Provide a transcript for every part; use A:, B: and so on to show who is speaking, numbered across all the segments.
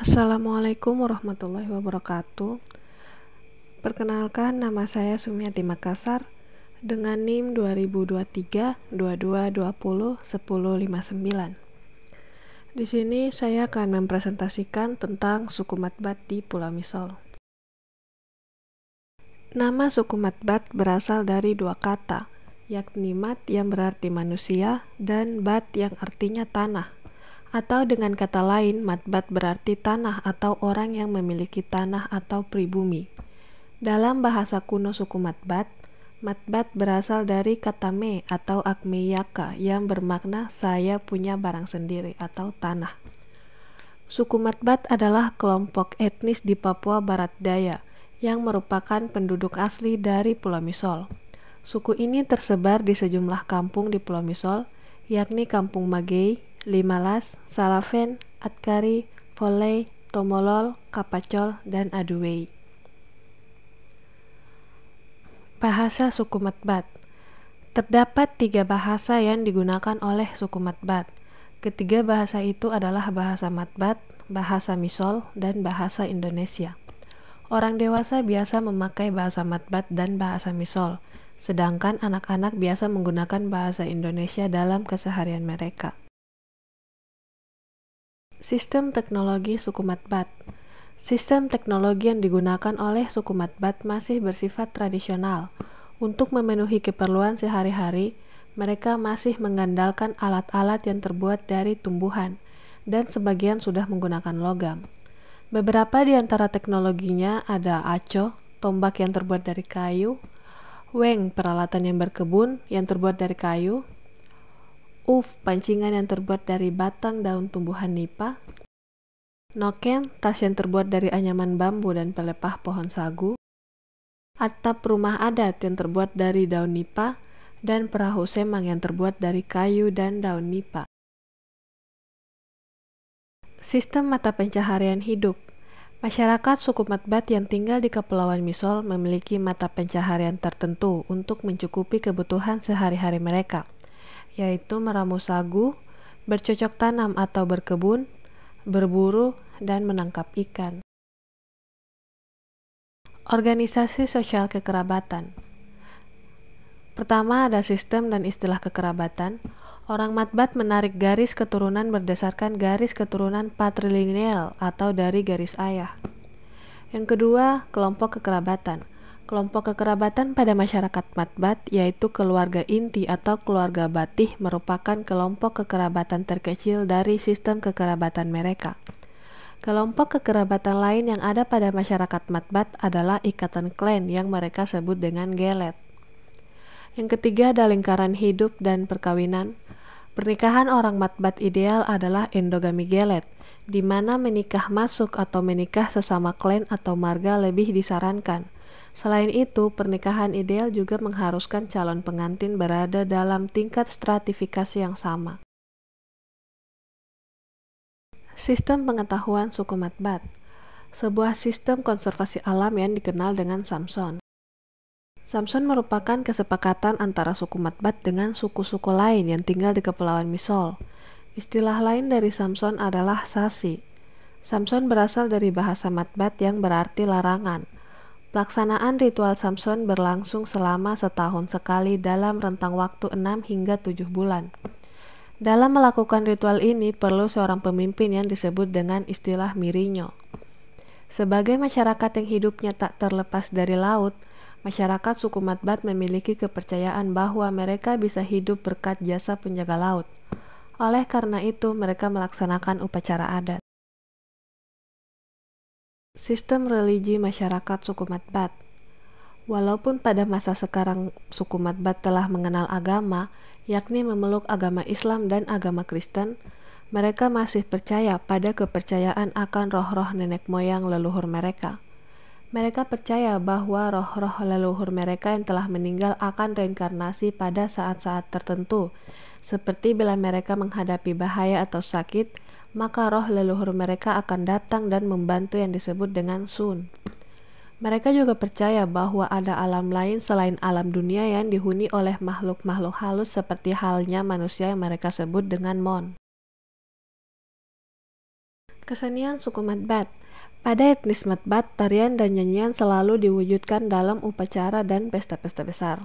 A: Assalamualaikum warahmatullahi wabarakatuh. Perkenalkan, nama saya Sumiati Makassar dengan NIM 2023-2220-1059. Di sini saya akan mempresentasikan tentang suku Matbat di Pulau Misol. Nama suku Matbat berasal dari dua kata, yakni mat yang berarti manusia dan bat yang artinya tanah. Atau dengan kata lain, Matbat berarti tanah atau orang yang memiliki tanah atau pribumi. Dalam bahasa kuno suku Matbat, Matbat berasal dari kata me atau akmeyaka yang bermakna saya punya barang sendiri atau tanah. Suku Matbat adalah kelompok etnis di Papua Barat Daya yang merupakan penduduk asli dari Pulau Misol. Suku ini tersebar di sejumlah kampung di Pulau Misol, yakni Kampung Magei, Limalas, Salaven, Atkari, Foley, Tomolol, Kapacol, dan Aduwei. Bahasa suku Matbat. Terdapat 3 bahasa yang digunakan oleh suku Matbat. Ketiga bahasa itu adalah bahasa Matbat, bahasa Misol, dan bahasa Indonesia. Orang dewasa biasa memakai bahasa Matbat dan bahasa Misol, sedangkan anak-anak biasa menggunakan bahasa Indonesia dalam keseharian mereka. Sistem teknologi suku Matbat. Sistem teknologi yang digunakan oleh suku Matbat masih bersifat tradisional. Untuk memenuhi keperluan sehari-hari, mereka masih mengandalkan alat-alat yang terbuat dari tumbuhan, dan sebagian sudah menggunakan logam. Beberapa di antara teknologinya ada aco, tombak yang terbuat dari kayu, weng, peralatan yang berkebun yang terbuat dari kayu, pancingan yang terbuat dari batang daun tumbuhan nipa, noken, tas yang terbuat dari anyaman bambu dan pelepah pohon sagu, atap rumah adat yang terbuat dari daun nipa, dan perahu semang yang terbuat dari kayu dan daun nipa. Sistem mata pencaharian hidup. Masyarakat suku Matbat yang tinggal di Kepulauan Misol memiliki mata pencaharian tertentu untuk mencukupi kebutuhan sehari-hari mereka, yaitu meramu sagu, bercocok tanam atau berkebun, berburu, dan menangkap ikan. Organisasi sosial kekerabatan. Pertama ada sistem dan istilah kekerabatan. Orang Matbat menarik garis keturunan berdasarkan garis keturunan patrilineal atau dari garis ayah. Yang kedua, kelompok kekerabatan. Kelompok kekerabatan pada masyarakat Matbat, yaitu keluarga inti atau keluarga batih, merupakan kelompok kekerabatan terkecil dari sistem kekerabatan mereka. Kelompok kekerabatan lain yang ada pada masyarakat Matbat adalah ikatan klan yang mereka sebut dengan gelet. Yang ketiga ada lingkaran hidup dan perkawinan. Pernikahan orang Matbat ideal adalah endogami gelet, di mana menikah masuk atau menikah sesama klan atau marga lebih disarankan. Selain itu, pernikahan ideal juga mengharuskan calon pengantin berada dalam tingkat stratifikasi yang sama. Sistem pengetahuan suku Matbat. Sebuah sistem konservasi alam yang dikenal dengan Samson. Samson merupakan kesepakatan antara suku Matbat dengan suku-suku lain yang tinggal di Kepulauan Misol. Istilah lain dari Samson adalah sasi. Samson berasal dari bahasa Matbat yang berarti larangan. Pelaksanaan ritual Samson berlangsung selama setahun sekali dalam rentang waktu 6 hingga 7 bulan. Dalam melakukan ritual ini perlu seorang pemimpin yang disebut dengan istilah mirinyo. Sebagai masyarakat yang hidupnya tak terlepas dari laut, masyarakat suku Matbat memiliki kepercayaan bahwa mereka bisa hidup berkat jasa penjaga laut. Oleh karena itu, mereka melaksanakan upacara adat. Sistem religi masyarakat suku Matbat. Walaupun pada masa sekarang suku Matbat telah mengenal agama, yakni memeluk agama Islam dan agama Kristen, mereka masih percaya pada kepercayaan akan roh-roh nenek moyang leluhur mereka. Mereka percaya bahwa roh-roh leluhur mereka yang telah meninggal akan reinkarnasi pada saat-saat tertentu, seperti bila mereka menghadapi bahaya atau sakit, maka roh leluhur mereka akan datang dan membantu yang disebut dengan sun. Mereka juga percaya bahwa ada alam lain selain alam dunia yang dihuni oleh makhluk-makhluk halus seperti halnya manusia yang mereka sebut dengan mon. Kesenian suku Matbat. Pada etnis Matbat, tarian dan nyanyian selalu diwujudkan dalam upacara dan pesta-pesta besar.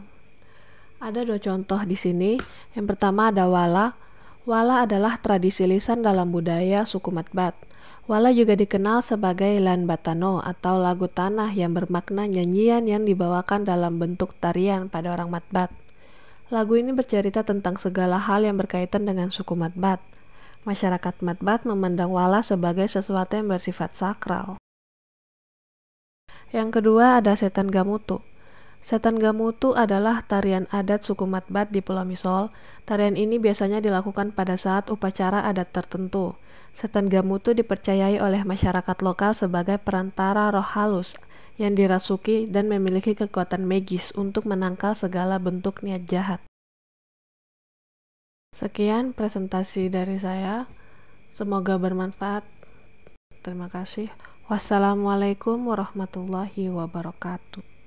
A: Ada dua contoh di sini. Yang pertama ada wala. Wala adalah tradisi lisan dalam budaya suku Matbat. Wala juga dikenal sebagai lan batano atau lagu tanah yang bermakna nyanyian yang dibawakan dalam bentuk tarian pada orang Matbat. Lagu ini bercerita tentang segala hal yang berkaitan dengan suku Matbat. Masyarakat Matbat memandang wala sebagai sesuatu yang bersifat sakral. Yang kedua ada setan gamutu. Setan gamutu adalah tarian adat suku Matbat di Pulau Misol. Tarian ini biasanya dilakukan pada saat upacara adat tertentu. Setan gamutu dipercayai oleh masyarakat lokal sebagai perantara roh halus yang dirasuki dan memiliki kekuatan magis untuk menangkal segala bentuk niat jahat. Sekian presentasi dari saya. Semoga bermanfaat. Terima kasih. Wassalamualaikum warahmatullahi wabarakatuh.